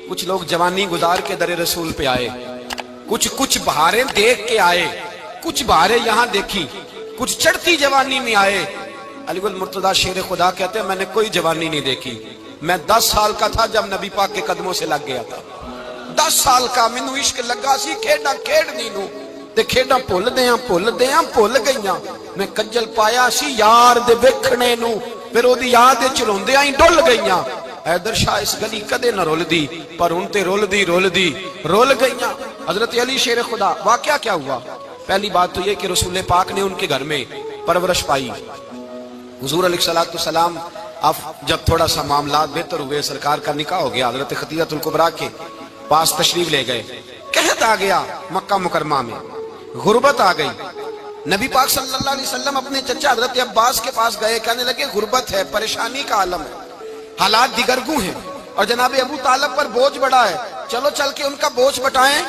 کچھ لوگ جوانی گزار کے در رسول پہ آئے، کچھ بہاریں دیکھ کے آئے، کچھ بہاریں یہاں دیکھی، کچھ چڑھتی جوانی میں آئے۔ علی گل مرتضیٰ شیر خدا کہتے ہیں میں نے کوئی جوانی نہیں دیکھی، میں 10 سال کا تھا جب نبی پاک کے قدموں سے لگ گیا تھا، 10 سال کا مینوں عشق لگا سی، کھیڈاں کھیڈنی نوں تے کھیڈاں بھل گئیاں، میں کجل پایا سی یار دے ویکھنے نوں، پھر او دی یاد وچ روندیاں ہی ڈل گئیاں۔ حیدر شاہ اس گلی کدے نہ رول دی، پر ہن تے رول گئیاں۔ حضرت علی شیر خدا، واقعہ کیا ہوا؟ پہلی بات تو یہ کہ رسول پاک نے ان کے گھر میں پرورش پائی۔ حضور علیہ السلام اب جب تھوڑا سا معاملات بہتر ہوئے، سرکار کا نکاح ہو گیا، حضرت خدیجہ الکبریٰ کے پاس تشریف لے گئے۔ قحط آ گیا مکہ مکرمہ میں، غربت آ گئی۔ نبی پاک صلی اللہ علیہ وسلم اپنے چچا حضرت عباس کے پاس گئے، کہنے لگے غربت ہے، پریشانی کا عالم ہے، حالات دیگرگوں ہیں، اور جناب ابو طالب پر بوجھ بڑا ہے، چلو چل کے ان کا بوجھ بٹائیں۔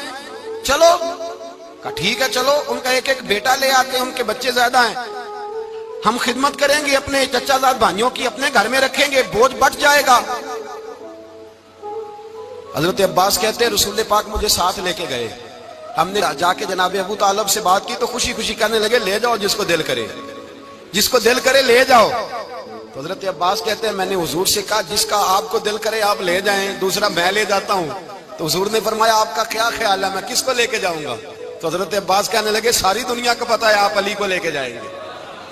چلو کہا ٹھیک ہے، چلو ان کا ایک بیٹا لے آتے ہیں، ان کے بچے زیادہ ہیں، ہم خدمت کریں گے اپنے چچا زاد بھائیوں کی، اپنے گھر میں رکھیں گے، بوجھ بٹ جائے گا۔ حضرت عباس کہتے ہیں رسول پاک مجھے ساتھ لے کے گئے، ہم نے جا کے جناب ابو طالب سے بات کی تو خوشی خوشی کہنے لگے لے جاؤ جس کو دل کرے لے جاؤ۔ تو حضرت عباس کہتے ہیں میں نے حضور سے کہا جس کا آپ کو دل کرے آپ لے جائیں، دوسرا میں لے جاتا ہوں۔ تو حضور نے فرمایا آپ کا کیا خیال ہے، میں کس کو لے کے جاؤں گا؟ تو حضرت عباس کہنے لگے ساری دنیا کو پتا ہے آپ علی کو لے کے جائیں گے،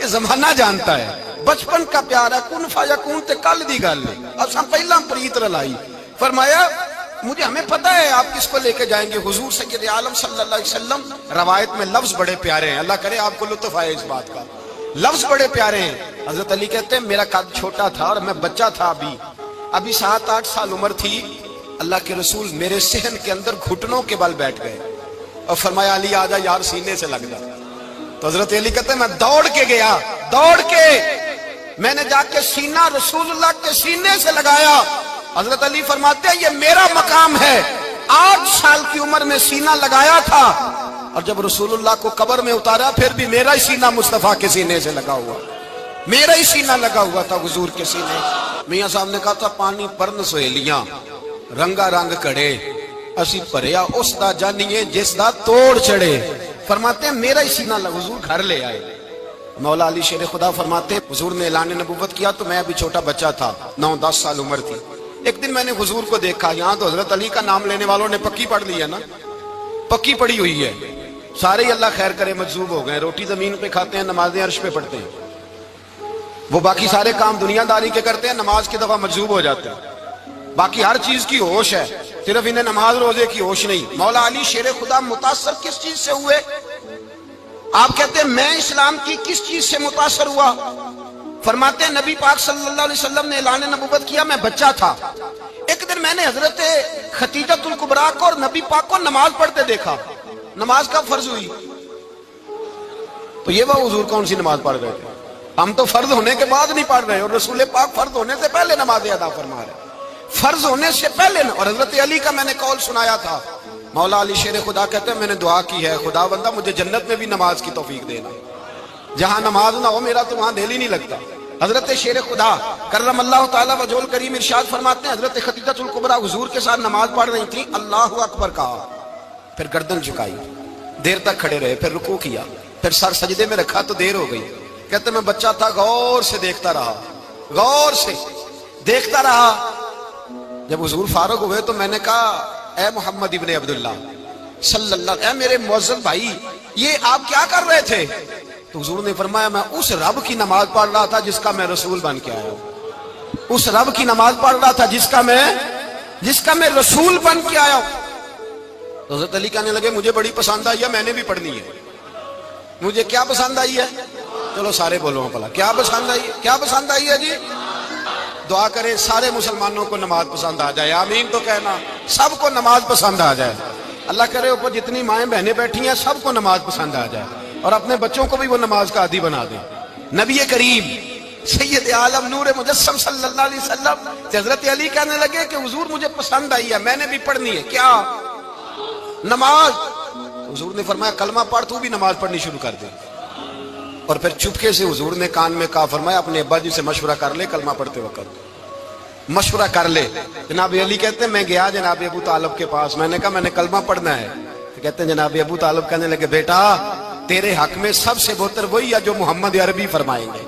یہ زمانہ جانتا ہے، بچپن کا پیار ہے، کن فیکون تے کل دی گل ہے، اساں پہلا پریت رلائی۔ فرمایا مجھے ہمیں پتہ ہے آپ کس کو لے کے جائیں گے، حضور سید عالم صلی اللہ علیہ وسلم۔ روایت میں لفظ بڑے پیارے ہیں، اللہ کرے آپ کو لطف آئے اس بات کا، لفظ بڑے پیارے ہیں۔ حضرت علی کہتے ہیں میرا قد چھوٹا تھا اور میں بچہ تھا، ابھی 7-8 سال عمر تھی، اللہ کے رسول میرے صحن کے اندر گھٹنوں کے بل بیٹھ گئے اور فرمایا علی آجا یار سینے سے لگ جا۔ تو حضرت علی کہتے ہیں میں دوڑ کے گیا، میں نے جا کے سینہ رسول اللہ کے سینے سے لگایا۔ حضرت علی فرماتے ہیں یہ میرا مقام ہے، 8 سال کی عمر میں سینہ لگایا تھا، اور جب رسول اللہ کو قبر میں اتارا پھر بھی میرا ہی سینہ مصطفیٰ کے سینے سے لگا ہوا، میرا ہی سینہ لگا ہوا تھا حضور کے سینے۔ میاں صاحب نے کہا تھا پانی پرن سہیلیاں رنگا رنگ کڑے، اسی پریا اس دا جانیے جس دا توڑ چڑھے۔ فرماتے ہیں میرا ہی سینہ لگا، حضور گھر لے آئے۔ مولا علی شیر خدا فرماتے ہیں حضور نے اعلان نبوت کیا تو میں ابھی چھوٹا بچہ تھا، 9-10 سال عمر تھی۔ ایک دن میں نے حضور کو دیکھا، یہاں تو حضرت علی کا نام لینے والوں نے پکی پڑھ لی ہے نا، پکی پڑھی ہوئی ہے، سارے ہی اللہ خیر کرے مجذوب ہو گئے، روٹی زمین پہ کھاتے ہیں، نمازیں عرش پہ پڑھتے ہیں، وہ باقی سارے کام دنیا داری کے کرتے ہیں، نماز کی دفعہ مجذوب ہو جاتے ہیں، باقی ہر چیز کی ہوش ہے، صرف انہیں نماز روزے کی ہوش نہیں۔ مولا علی شیر خدا متاثر کس چیز سے ہوئے؟ آپ کہتے ہیں میں اسلام کی کس چیز سے متاثر ہوا؟ فرماتے ہیں نبی پاک صلی اللہ علیہ وسلم نے اعلان نبوت کیا، میں بچہ تھا، ایک دن میں نے حضرت خدیجہ الکبریٰ کو اور نبی پاک کو نماز پڑھتے دیکھا۔ نماز کب فرض ہوئی؟ تو یہ وہ حضور کون سی نماز پڑھ رہے تھے؟ ہم تو فرض ہونے کے بعد نہیں پڑھ رہے، اور رسول پاک فرض ہونے سے پہلے نماز ادا فرما رہے، فرض ہونے سے پہلے۔ اور حضرت علی کا میں نے قول سنایا تھا، مولا علی شیر خدا کہتے ہیں میں نے دعا کی ہے خدا بندہ مجھے جنت میں بھی نماز کی توفیق دینا، جہاں نماز نہ ہو میرا تو وہاں دل ہی نہیں لگتا۔ حضرت شیر خدا کرم اللہ تعالیٰ وجہ الکریم ارشاد فرماتے ہیں حضرت خدیجہ الکبریٰ حضور کے ساتھ نماز پڑھ رہی تھی، اللہ اکبر کہا، پھر گردن جھکائی، دیر تک کھڑے رہے، پھر رکوع کیا، پھر سر سجدے میں رکھا تو دیر ہو گئی۔ کہتے میں بچہ تھا، غور سے دیکھتا رہا، غور سے دیکھتا رہا۔ جب حضور فارغ ہوئے تو میں نے کہا اے محمد ابن عبداللہ صلی اللہ، اے میرے معزز بھائی یہ آپ کیا کر رہے تھے؟ تو حضور نے فرمایا میں اس رب کی نماز پڑھ رہا تھا جس کا میں رسول بن کے آیا ہوں، اس رب کی نماز پڑھ رہا تھا جس کا میں رسول بن کے آیا ہوں۔ تو حضرت علی کہنے لگے مجھے بڑی پسند آئی ہے، میں نے بھی پڑھنی ہے۔ مجھے کیا پسند آئی ہے؟ چلو سارے بولو پلا کیا پسند آئی ہے؟ کیا پسند آئی ہے جی؟ دعا کریں سارے مسلمانوں کو نماز پسند آ جائے، آمین تو کہنا، سب کو نماز پسند آ جائے۔ اللہ کرے اوپر جتنی مائیں بہنیں بیٹھی ہیں سب کو نماز پسند آ جائے، اور اپنے بچوں کو بھی وہ نماز کا عادی بنا دیں۔ نبی کریم سید عالم نور مجسم صلی اللہ علیہ وسلم حضرت علی کہنے لگے کہ حضور مجھے پسند آئی ہے، میں نے بھی پڑھنی ہے، کیا؟ نماز۔ حضور نے فرمایا کلمہ پڑھ، تو بھی نماز پڑھنی شروع کر دے۔ اور پھر چپکے سے حضور نے کان میں کہا، فرمایا اپنے ابا جی سے مشورہ کر لے کلمہ پڑھتے وقت۔ مشورہ کر لے. جناب علی کہتے ہیں میں گیا جناب ابو طالب کے پاس, میں نے کہا میں نے کلمہ پڑھنا ہے. تو کہتے ہیں جناب ابو طالب کہنے لگے بیٹا تیرے حق میں سب سے بہتر وہی ہے جو محمد عربی فرمائیں گے,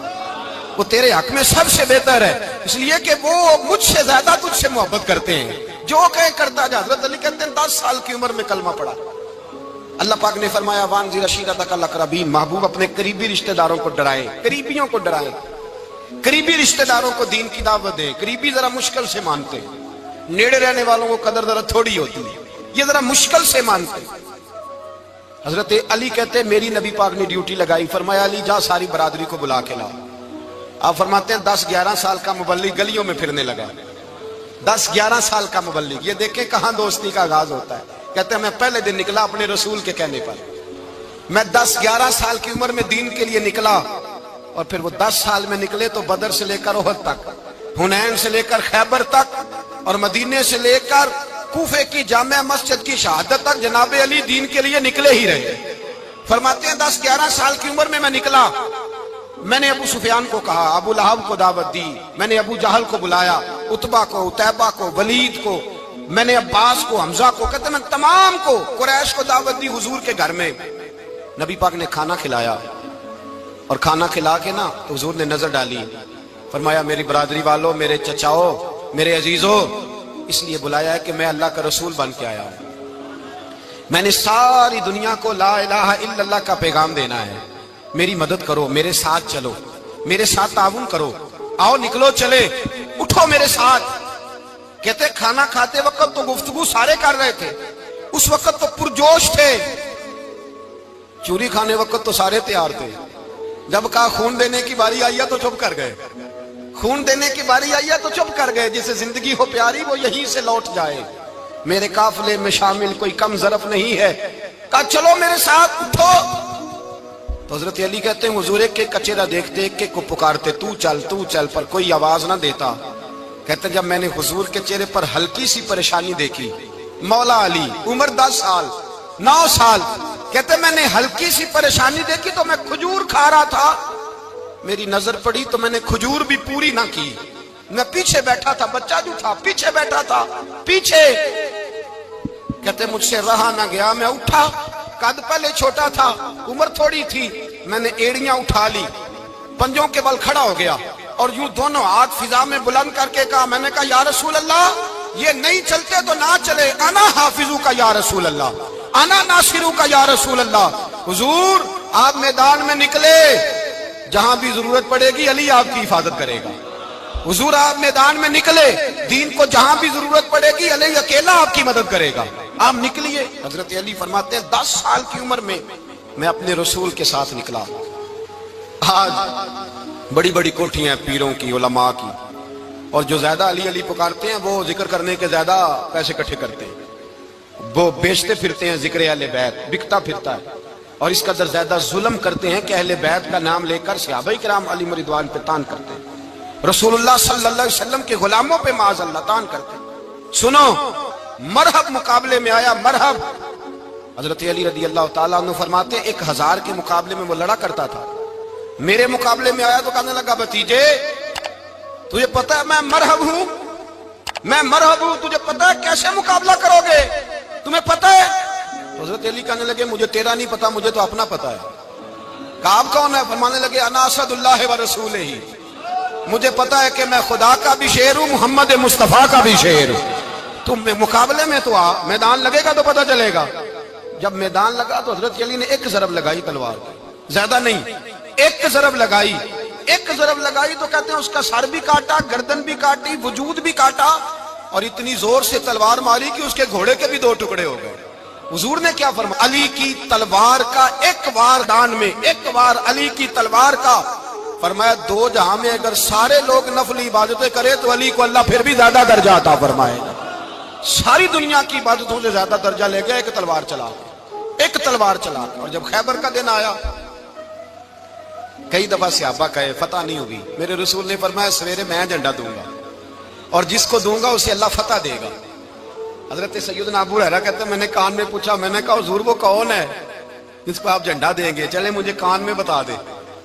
وہ تیرے حق میں سب سے بہتر ہے, اس لیے کہ وہ مجھ سے زیادہ تجھ سے محبت کرتے ہیں, جو کہیں کرتا جا. حضرت علی کہتے ہیں 10 سال کی عمر میں کلمہ پڑھا. اللہ پاک نے فرمایا وانذر عشیرتک الاقربین, محبوب اپنے قریبی رشتہ داروں کو ڈرائیں, قریبیوں کو ڈرائیں, قریبی رشتہ داروں کو دین کی دعوت دیں. قریبی ذرا مشکل سے مانتے, نیڑے رہنے والوں کو قدر ذرا تھوڑی ہوتی ہے, یہ ذرا مشکل سے مانتے. حضرت علی کہتے ہیں میری نبی پاک نے ڈیوٹی لگائی, فرمایا علی جا ساری برادری کو بلا کے لا. آپ فرماتے ہیں 10-11 سال کا مبلغ گلیوں میں پھرنے لگا, 10-11 سال کا مبلغ. یہ دیکھیں کہاں دوستی کا آغاز ہوتا ہے. کہتے ہیں میں پہلے دن نکلا اپنے رسول کے کہنے پر, میں 10-11 سال کی عمر میں دین کے لیے نکلا, اور پھر وہ 10 سال میں نکلے تو بدر سے لے کر احد تک, حنین سے لے کر خیبر تک, اور مدینے سے لے کر کوفے کی جامع مسجد کی شہادت تک جناب علی دین کے لیے نکلے ہی رہے. فرماتے ہیں 10-11 سال کی عمر میں نکلا. میں نے ابو سفیان کو کہا, ابو لہب کو دعوت دی, میں نے ابو جہل کو بلایا, عتبہ کو, عتیبہ کو, ولید کو, میں نے عباس کو, حمزہ کو, کہتے میں تمام کو, قریش کو دعوت دی حضور کے گھر میں. نبی پاک نے کھانا کھلایا, اور کھانا کھلا کے نا تو حضور نے نظر ڈالی, فرمایا میری برادری والوں, میرے چچاؤ, میرے عزیزوں, اس لیے بلایا ہے کہ میں اللہ کا رسول بن کے آیا ہوں. میں نے ساری دنیا کو لا الہ الا اللہ کا پیغام دینا ہے, میری مدد کرو, میرے ساتھ چلو, میرے ساتھ تعاون کرو, آؤ نکلو چلے, اٹھو میرے ساتھ. کہتے کھانا کھاتے وقت تو گفتگو سارے کر رہے تھے, اس وقت تو پرجوش تھے, چوری کھانے وقت تو سارے تیار تھے. جب کہا خون دینے کی باری آئی ہے تو چپ کر گئے, خون دینے کی باری آئی ہے تو چپ کر گئے. جسے زندگی ہو پیاری وہ یہیں سے لوٹ جائے, میرے قافلے میں شامل کوئی کم ظرف نہیں ہے. کہا چلو میرے ساتھ اٹھو. تو حضرت علی کہتے ہیں حضور ایک ایک کا چہرہ دیکھتے, ایک ایک کو پکارتے, تو چل, پر کوئی آواز نہ دیتا. کہتے جب میں نے حضور کے چہرے پر ہلکی سی پریشانی دیکھی, مولا علی عمر 10 سال 9 سال, کہتے میں نے ہلکی سی پریشانی دیکھی تو میں کھجور کھا رہا تھا, میری نظر پڑی تو میں نے کھجور بھی پوری نہ کی. میں پیچھے بیٹھا تھا, بچہ جو تھا پیچھے بیٹھا تھا, پیچھے. کہتے مجھ سے رہا نہ گیا, میں اٹھا, قد پہلے چھوٹا تھا, عمر تھوڑی تھی, میں نے ایڑیاں اٹھا لی, پنجوں کے بل کھڑا ہو گیا, اور یوں دونوں ہاتھ فضا میں بلند کر کے کہا, میں نے کہا یا رسول اللہ یہ نہیں چلتے تو نہ چلے, انا حافظو کا یا رسول اللہ, انا ناصرو کا یا رسول اللہ. حضور آپ میدان میں نکلے, جہاں بھی ضرورت پڑے گی علی آپ کی حفاظت کرے گا. حضور آپ میدان میں نکلے, دین کو جہاں بھی ضرورت پڑے گی علی اکیلا آپ کی مدد کرے گا, آپ نکلیے. حضرت علی فرماتے ہیں 10 سال کی عمر میں اپنے رسول کے ساتھ نکلا. آج بڑی بڑی کوٹھیاں ہیں پیروں کی, علماء کی, اور جو زیادہ علی علی پکارتے ہیں وہ ذکر کرنے کے زیادہ پیسے اکٹھے کرتے ہیں, وہ بیچتے پھرتے ہیں ذکر اہل بیت, بکتا پھرتا ہے, اور اس قدر زیادہ ظلم کرتے ہیں کہ اہل بیت کا نام لے کر صحابہ کرام علی رضوان پہ تان کرتے ہیں, رسول اللہ صلی اللہ علیہ وسلم کے غلاموں پہ معاذ اللہ تان کرتے ہیں. سنو مرحب مقابلے میں آیا, مرحب. حضرت علی رضی اللہ تعالیٰ عنہ فرماتے ہیں 1000 کے مقابلے میں وہ لڑا کرتا تھا, میرے مقابلے میں آیا تو کہنے لگا بھتیجے تجھے پتہ ہے میں مرحب ہوں, میں مرحب ہوں, تجھے پتہ ہے کیسے مقابلہ کرو گے, تمہیں پتہ ہے؟ تو حضرت علی کہنے لگے مجھے تیرا نہیں پتا, مجھے تو اپنا پتا ہے. کہا آپ کون ہے؟ فرمانے لگے انا اسد اللہ و رسولہ, مجھے پتا ہے کہ میں خدا کا بھی شعر ہوں, محمد مصطفیٰ کا بھی شعر ہوں. تم مقابلے میں تو آ, میدان لگے گا تو پتہ چلے گا. جب میدان لگا تو حضرت علی نے ایک ضرب لگائی تلوار کی, زیادہ نہیں, ایک ضرب لگائی, ایک ضرب لگائی تو کہتے ہیں اس کا سر بھی کاٹا, گردن بھی کاٹی, وجود بھی کاٹا, اور اتنی زور سے تلوار ماری کہ اس کے گھوڑے کے بھی 2 ٹکڑے ہو گئے. حضور نے کیا فرمایا؟ علی کی تلوار کا ایک وار دان میں, ایک وار علی کی تلوار کا, فرمایا 2 جہاں میں اگر سارے لوگ نفلی عبادتیں کرے تو علی کو اللہ پھر بھی زیادہ درجہ عطا فرمائے گا. ساری دنیا کی عبادتوں سے زیادہ درجہ لے گیا ایک تلوار چلا, ایک تلوار چلا. اور جب خیبر کا دن آیا, کئی دفعہ صحابہ کہے فتح نہیں ہوگی, میرے رسول نے فرمایا سویرے میں جھنڈا دوں گا, اور جس کو دوں گا اسے اللہ فتح دے گا. حضرت سیدنا ابو ہریرہ کہتے ہیں میں نے کان میں پوچھا, میں نے کہا حضور وہ کون ہے جس کو آپ جھنڈا دیں گے؟ چلے مجھے کان میں بتا دے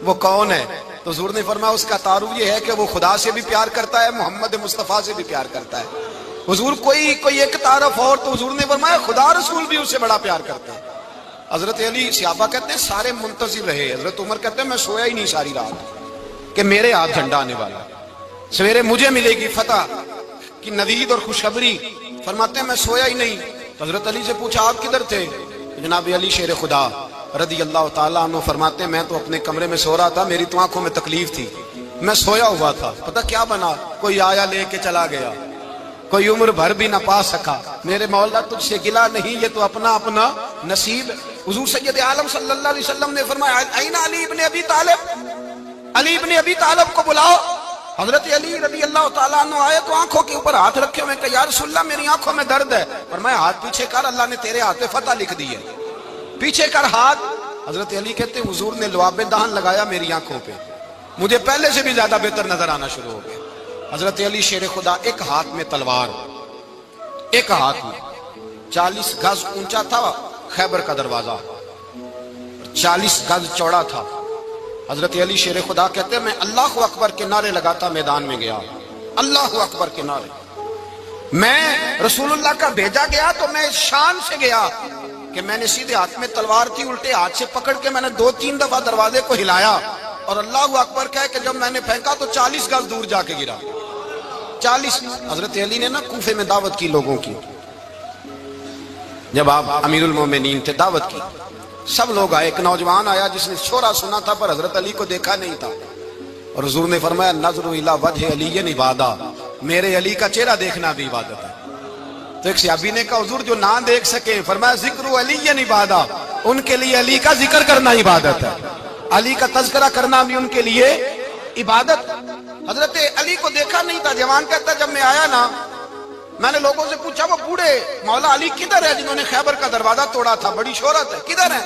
وہ کون ہے. تو حضور نے فرمایا اس کا تعارف یہ ہے کہ وہ خدا سے بھی پیار کرتا ہے، محمد مصطفیٰ سے بھی پیار کرتا ہے۔ حضور کوئی ایک تعارف اور، تو حضور نے فرمایا خدا رسول بھی اس سے بڑا پیار کرتے ہیں۔ حضرت علی، صحابہ کہتے ہیں سارے منتظر رہے، حضرت عمر کہتے ہیں میں سویا ہی نہیں ساری رات کہ میرے ہاتھ جھنڈا آنے والا، سویرے مجھے ملے گی فتح کی نوید اور خوشخبری۔ فرماتے ہیں میں سویا ہی نہیں۔ تو حضرت علی سے پوچھا آپ کدھر تھے؟ جناب علی شیر خدا رضی اللہ تعالیٰ عنہ فرماتے ہیں میں تو اپنے کمرے میں سو رہا تھا، میری تو آنکھوں میں تکلیف تھی، میں سویا ہوا تھا، پتہ کیا بنا، کوئی آیا لے کے چلا گیا، کوئی عمر بھر بھی نہ پا سکا۔ میرے مولا تجھ سے گلا نہیں، یہ تو اپنا اپنا نصیب۔ حضور سید عالم صلی اللہ علیہ وسلم نے فرمایا این علی ابن ابی طالب، علی ابن ابی طالب کو بلاؤ۔ حضرت علی رضی اللہ تعالیٰ عنہ آئے تو آنکھوں کے اوپر ہاتھ رکھے ہوئے کہ یا رسول اللہ میری آنکھوں میں درد ہے۔ فرمایا ہاتھ پیچھے کر، اللہ نے تیرے ہاتھ پہ فتح لکھ دی ہے، پیچھے کر ہاتھ۔ حضرت علی کہتے ہیں حضور نے لعاب دہن لگایا میری آنکھوں پہ، مجھے پہلے سے بھی زیادہ بہتر نظر آنا شروع ہو گیا۔ حضرت علی شیر خدا، ایک ہاتھ میں تلوار، ایک ہاتھ میں 40 گز اونچا تھا خیبر کا دروازہ، 40 گز چوڑا تھا۔ حضرت علی شیر خدا کہتے ہیں میں اللہ اکبر کے نعرے لگاتا میدان میں گیا، اللہ اکبر کے نعرے۔ میں رسول اللہ کا بھیجا گیا تو میں اس شان سے گیا کہ میں نے سیدھے ہاتھ میں تلوار تھی، الٹے ہاتھ سے پکڑ کے میں نے 2-3 دفعہ دروازے کو ہلایا اور اللہ اکبر کہہ کہ جب میں نے پھینکا تو 40 گز دور جا کے گرا، 40۔ حضرت علی نے نا کوفے میں دعوت کی لوگوں کی، جب آپ امیر المومنین تھے دعوت کی، سب لوگ آئے، ایک نوجوان آیا جس نے شورا سنا تھا پر حضرت علی کو دیکھا نہیں تھا، اور حضور نے فرمایا نظر الی وجہ علی عبادہ، میرے علی کا چہرہ دیکھنا بھی عبادت ہے۔ تو ایک صحابی نے کہا حضور جو نہ دیکھ سکے، فرمایا ذکر علی عبادہ، ان کے لیے علی کا ذکر کرنا عبادت ہے، علی کا تذکرہ کرنا بھی ان کے لیے عبادت۔ حضرت علی کو دیکھا نہیں تھا، جوان کہتا جب میں آیا نا میں نے لوگوں سے پوچھا وہ بوڑھے مولا علی کدھر ہے جنہوں نے خیبر کا دروازہ توڑا تھا، بڑی شہرت ہے، کدھر ہے؟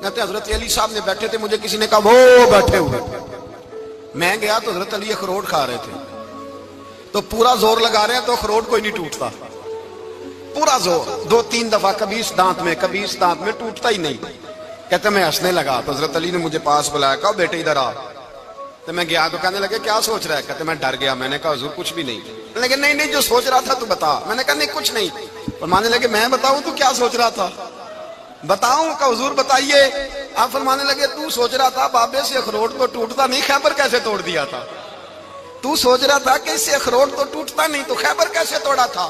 کہتے حضرت علی صاحب نے بیٹھے تھے، مجھے کسی نے کہا وہ بیٹھے ہوئے۔ میں گیا تو حضرت علی اخروٹ کھا رہے تھے، تو پورا زور لگا رہے ہیں تو اخروٹ کوئی نہیں ٹوٹتا، پورا زور 2-3 دفعہ، کبھی اس دانت میں کبھی اس دانت میں، ٹوٹتا ہی نہیں۔ کہتے میں ہنسنے لگا تو حضرت علی نے مجھے پاس بلایا، کہا بیٹے ادھر آ۔ تو میں گیا تو کہنے لگے کیا سوچ رہا ہے؟ کہتے میں ڈر گیا، میں نے کہا حضور کچھ بھی نہیں۔ لیکن نہیں جو سوچ رہا تھا تو بتا۔ میں نے کہا نہیں کچھ نہیں۔ فرمانے لگے میں بتاؤں تو کیا سوچ رہا تھا؟ بتاؤں؟ کہ حضور بتائیے۔ آپ فرمانے لگے تو سوچ رہا تھا بابے سے اخروٹ تو ٹوٹتا نہیں، خیبر کیسے توڑ دیا تھا؟ تو سوچ رہا تھا کہ اس سے اخروٹ تو ٹوٹتا نہیں تو خیبر کیسے توڑا تھا؟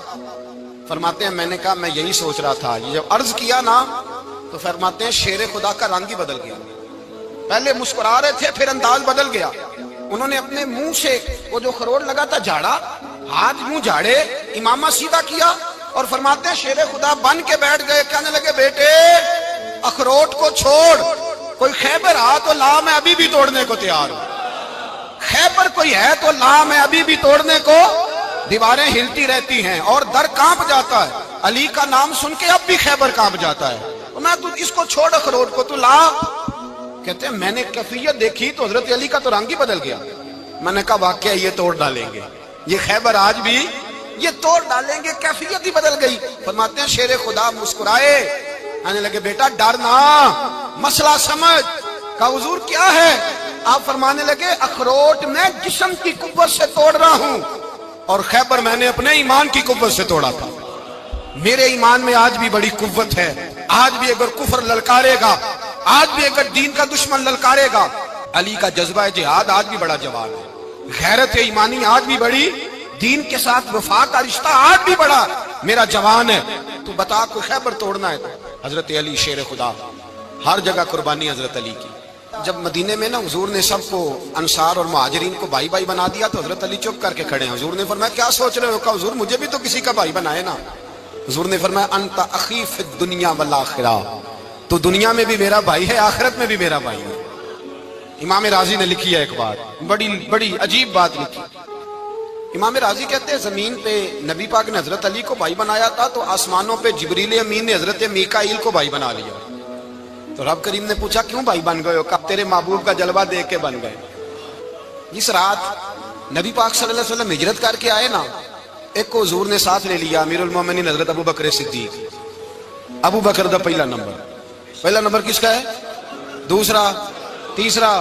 فرماتے ہیں میں نے کہا میں یہی سوچ رہا تھا۔ یہ جب عرض کیا نا تو فرماتے ہیں شیر خدا کا رنگ ہی بدل گیا، پہلے مسکرا رہے تھے پھر انداز بدل گیا۔ انہوں نے اپنے منہ سے وہ جو خروٹ لگا تھا جھاڑا، ہاتھ منہ جھاڑے، امامہ سیدھا کیا اور فرماتے ہیں شیر خدا بن کے بیٹھ گئے، کہنے لگے بیٹے اخروٹ کو چھوڑ، کوئی خیبر آ تو لا، میں ابھی بھی توڑنے کو تیار ہوں، خیبر کوئی ہے تو لا، میں ابھی بھی توڑنے کو۔ دیواریں ہلتی رہتی ہیں اور در کانپ جاتا ہے، علی کا نام سن کے اب بھی خیبر کانپ جاتا ہے، میں تو اس کو چھوڑ اخروٹ کو تو لا۔ کہتے ہیں میں نے کیفیت دیکھی تو حضرت علی کا تو رنگ ہی بدل گیا۔ میں نے کہا واقعہ یہ توڑ ڈالیں گے، یہ خیبر آج بھی یہ توڑ ڈالیں گے، کیفیت ہی بدل گئی۔ فرماتے ہیں شیر خدا مسکرائے، آنے لگے بیٹا ڈرنا، مسئلہ سمجھ۔ کہا حضور کیا ہے؟ آپ فرمانے لگے اخروٹ میں جسم کی قوت سے توڑ رہا ہوں اور خیبر میں نے اپنے ایمان کی قوت سے توڑا تھا۔ میرے ایمان میں آج بھی بڑی قوت ہے، آج بھی اگر کفر للکارے گا، آج بھی اگر دین کا دشمن للکارے گا، علی کا جذبہ جہاد آج بھی بڑا جوان ہے، غیرت ایمانی آج بھی بڑی، دین کے ساتھ وفا کا رشتہ آج بھی بڑا میرا جوان ہے۔ تو بتا کوئی خیبر توڑنا ہے تو حضرت علی شیر خدا، ہر جگہ قربانی حضرت علی کی۔ جب مدینے میں نا حضور نے سب کو انصار اور مہاجرین کو بھائی بھائی بنا دیا تو حضرت علی چپ کر کے کھڑے ہیں۔ حضور نے فرمایا کیا سوچ رہے ہو؟ کہا حضور مجھے بھی تو کسی کا بھائی بنائے نا۔ حضور نے فرمایا انت اخی فی الدنیا والآخرہ، تو دنیا میں بھی میرا بھائی ہے، آخرت میں بھی میرا بھائی ہے۔ امام راضی نے لکھی ہے ایک بات، بڑی عجیب بات لکھی۔ امام راضی کہتے ہیں زمین پہ نبی پاک نے حضرت علی کو بھائی بنایا تھا تو آسمانوں پہ جبریل امین نے حضرت میکائیل کو بھائی بنا لیا۔ تو رب کریم نے پوچھا کیوں بھائی بن گئے ہو؟ کہا تیرے محبوب کا جلوہ دیکھ کے بن گئے۔ جس رات نبی پاک صلی اللہ علیہ وسلم ہجرت کر کے آئے نا، ایک کو حضور نے ساتھ لے لیا، امیر المومنین حضرت ابو بکر صدیق۔ ابو بکر دا پہلا نمبر کس کا ہے؟ دوسرا، تیسرا،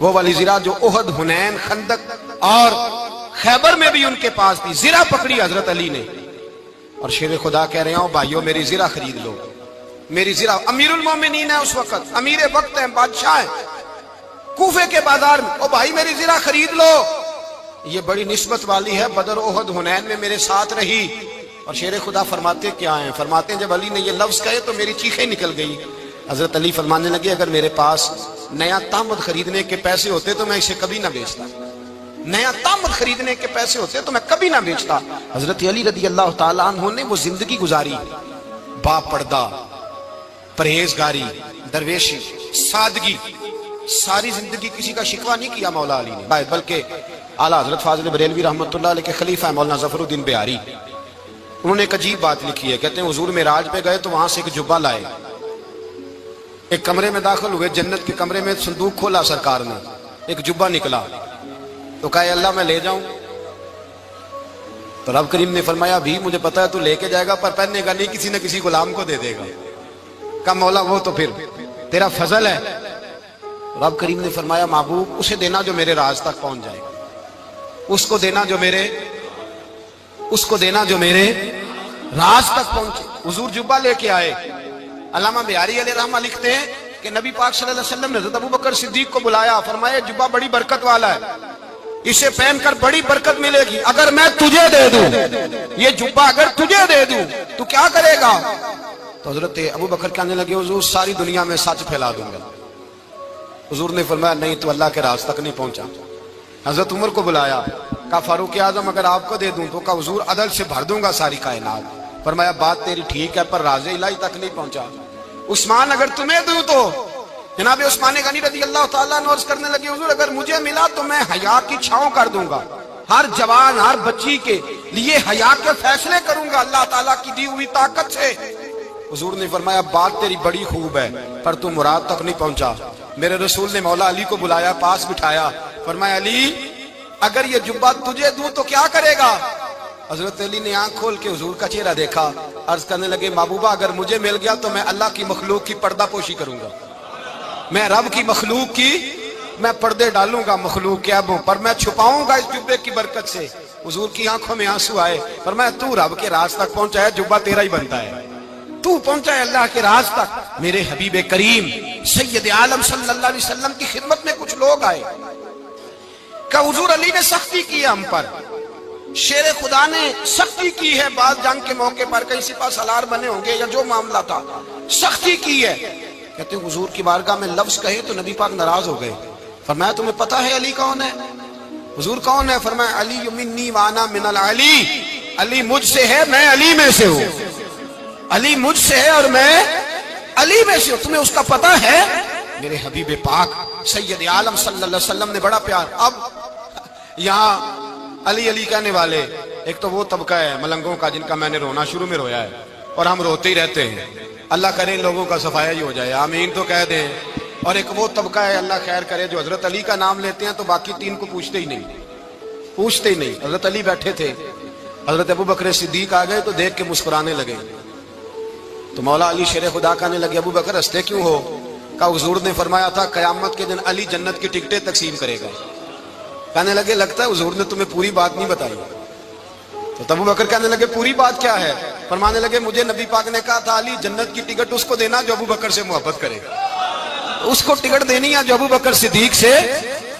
وہ والی زرہ جو احد، حنین، خندق اور خیبر میں بھی ان کے پاس تھی، زرہ پکڑی حضرت علی نے، اور شیر خدا کہہ رہے ہوں بھائیو میری زرہ خرید لو، میری زرہ۔ امیر المومنین ہے اس وقت، امیر وقت ہے، بادشاہ ہے کوفے کے بازار میں، او بھائی میری زرہ خرید لو، یہ بڑی نسبت والی ہے، بدر، احد، حنین میں میرے ساتھ رہی۔ اور شیر خدا فرماتے کیا ہیں؟ فرماتے ہیں جب علی نے یہ لفظ کہے تو میری چیخیں نکل گئی۔ حضرت علی فرمانے لگے اگر میرے پاس نیا تامد خریدنے کے پیسے ہوتے تو میں اسے کبھی نہ بیچتا، نیا تامد خریدنے کے پیسے ہوتے تو میں کبھی نہ بیچتا۔ حضرت علی رضی اللہ تعالیٰ عنہ نے وہ زندگی گزاری، با پردہ، پرہیزگاری، درویشی، سادگی، ساری زندگی کسی کا شکوہ نہیں کیا مولا علی نے، بلکہ اعلیٰ حضرت فاضل بریلوی رحمۃ اللہ علیہ کے خلیفہ مولانا ظفر الدین بہاری، انہوں نے ایک عجیب بات لکھی ہے، کہتے ہیں حضور معراج پہ گئے تو وہاں سے ایک جبہ لائے، ایک کمرے میں داخل ہوئے، جنت کے کمرے میں صندوق کھولا سرکار نے، ایک جبہ نکلا تو کہا اللہ میں لے جاؤں؟ تو رب کریم نے فرمایا بھی مجھے پتا ہے تو لے کے جائے گا پر پہننے گا نہیں، کسی نہ کسی غلام کو دے دے گا۔ کہا مولا وہ تو پھر تیرا فضل ہے۔ رب کریم نے فرمایا محبوب اسے دینا جو میرے راز تک پہنچ جائے گا، اس کو دینا جو میرے راز تک پہنچے۔ حضور جبہ لے کے آئے۔ علامہ بہاری علیہ رحمہ لکھتے ہیں کہ نبی پاک صلی اللہ علیہ وسلم نے حضرت ابوبکر صدیق کو بلایا، فرمایا جبہ بڑی برکت والا ہے، اسے پہن کر بڑی برکت ملے گی، اگر میں تجھے دے دوں یہ جبہ، اگر تجھے دے دوں تو کیا کرے گا؟ تو حضرت ابوبکر کہنے لگے حضور ساری دنیا میں سچ پھیلا دوں گا۔ حضور نے فرمایا نہیں تو اللہ کے راز تک نہیں پہنچا۔ حضرت عمر کو بلایا، کہا فاروق اعظم اگر آپ کو دے دوں تو کہا حضور عدل سے بھر دوں گا ساری کائنات۔ فرمایا بات تیری ٹھیک ہے پر راز الہی تک نہیں پہنچا۔ عثمان اگر تمہیں دوں تو جناب عثمان غنی رضی اللہ تعالیٰ عنہ عرض کرنے لگے حضور اگر مجھے ملا تو میں حیا کی چھاؤں کر دوں گا، ہر جوان ہر بچی کے لیے حیا کے فیصلے کروں گا اللہ تعالیٰ کی دی ہوئی طاقت سے۔ حضور نے فرمایا بات تیری بڑی خوب ہے پر تو مراد تک نہیں پہنچا۔ میرے رسول نے مولا علی کو بلایا، پاس بٹھایا، فرمایا علی اگر یہ جبہ تجھے دوں تو کیا کرے گا؟ حضرت علی نے آنکھ کھول کے حضور کا چہرہ دیکھا، عرض کرنے لگے محبوبہ اگر مجھے مل گیا تو میں اللہ کی مخلوق کی پردہ پوشی کروں گا، میں رب کی مخلوق کی میں پردے ڈالوں گا مخلوق کے عیبوں پر، میں چھپاؤں گا اس جبے کی برکت سے۔ حضور کی آنکھوں میں آنسو آئے، فرمایا تو رب کے راز تک پہنچا ہے، جبہ تیرا ہی بنتا ہے، تو پہنچا ہے اللہ کے راز تک۔ میرے حبیب کریم سید عالم صلی اللہ علیہ وسلم کی خدمت میں کچھ لوگ آئے کہ حضور علی نے سختی کی ہے ہم پر، شیر خدا نے سختی کی ہے، بعض جنگ کے موقع پر کہیں سپاہ سالار بنے ہوں گے یا جو معاملہ تھا سختی کی ہے۔ کہتے ہیں حضور کی بارگاہ میں لفظ کہے تو نبی پاک ناراض ہو گئے۔ فرمایا تمہیں پتہ ہے علی کون ہے؟ حضور کون ہے؟ فرمایا علی منی وانا من العلی، علی مجھ سے ہے میں علی میں سے ہوں، علی مجھ سے ہے اور میں علی میں سے ہوں، تمہیں اس کا پتہ ہے؟ میرے حبیب پاک سید عالم صلی اللہ علیہ وسلم نے بڑا پیار۔ اب یہاں علی علی کہنے والے ایک تو وہ طبقہ ہے ملنگوں کا جن کا میں نے رونا شروع میں رویا ہے اور ہم روتے ہی رہتے ہیں، اللہ کرے ان لوگوں کا صفایا ہی ہو جائے، آمین تو کہہ دیں۔ اور ایک وہ طبقہ ہے اللہ خیر کرے جو حضرت علی کا نام لیتے ہیں تو باقی تین کو پوچھتے ہی نہیں۔ حضرت علی بیٹھے تھے، حضرت ابوبکر صدیق آ گئے تو دیکھ کے مسکرانے لگے، تو مولا علی شیر خدا کہنے لگے ابوبکر ہنستے کیوں ہو؟ کہا حضور نے فرمایا تھا قیامت کے دن علی جنت کی ٹکٹیں تقسیم کرے گا۔ کہنے لگے لگتا ہے حضور نے تمہیں پوری بات نہیں بتائی۔ تو ابوبکر کہنے لگے پوری بات کیا ہے؟ فرمانے لگے مجھے نبی پاک نے کہا تھا علی جنت کی ٹکٹ اس کو دینا جو ابوبکر سے محبت کرے، اس کو ٹکٹ دینی ہے جو ابوبکر صدیق سے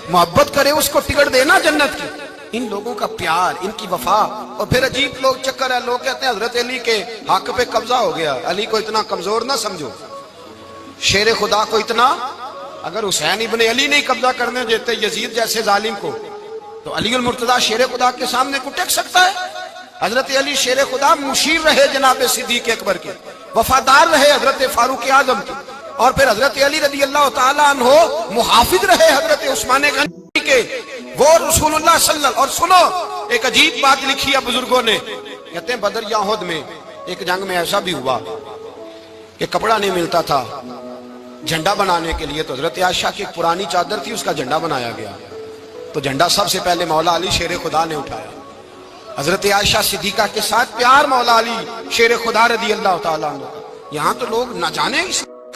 محبت کرے، اس کو ٹکٹ دینا جنت کی۔ ان لوگوں کا پیار، ان کی وفا۔ اور پھر عجیب لوگ چکر ہے، لوگ کہتے ہیں حضرت علی کے حق پہ قبضہ ہو گیا، علی کو اتنا کمزور نہ سمجھو، شیر خدا کو اتنا، اگر حسین ابن علی نہیں قبضہ کرنے دیتے یزید جیسے ظالم کو تو علی المرتضیٰ شیر خدا کے سامنے کو ٹک سکتا ہے؟ حضرت علی شیر خدا مشیر رہے جناب صدیق اکبر کے، وفادار رہے حضرت فاروق اعظم کے، اور پھر حضرت علی رضی اللہ تعالیٰ عنہ محافظ رہے حضرت عثمان غنی کے، وہ رسول اللہ صلی اللہ علیہ وسلم۔ اور سنو ایک عجیب بات لکھی ہے بزرگوں نے، کہتے ہیں بدر یا احد میں ایک جنگ میں ایسا بھی ہوا کہ کپڑا نہیں ملتا تھا جھنڈا بنانے کے لیے، تو حضرت عائشہ کی ایک پرانی چادر تھی، اس کا جھنڈا بنایا گیا، تو جھنڈا سب سے پہلے مولا علی شیر خدا نے اٹھایا۔ حضرت عائشہ صدیقہ کے ساتھ پیار مولا علی شیر خدا رضی اللہ تعالیٰ عنہ۔ یہاں تو لوگ نہ جانے اس